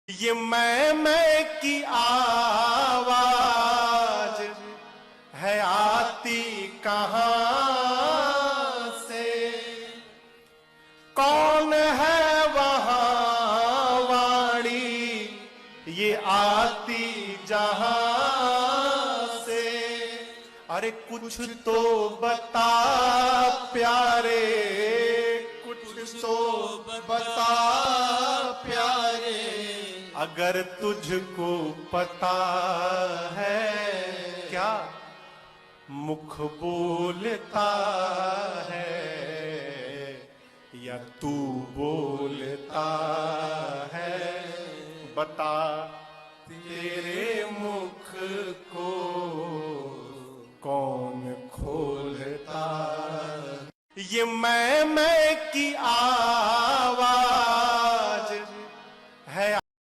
ये मैं की आवाज है आती कहां से। कौन है वहां वाणी ये आती जहां से। अरे कुछ तो बता प्यारे, कुछ तो बता प्यारे, अगर तुझको पता है क्या मुख बोलता है या तू बोलता है। बता तेरे मुख को कौन खोलता। ये मैं की आवाज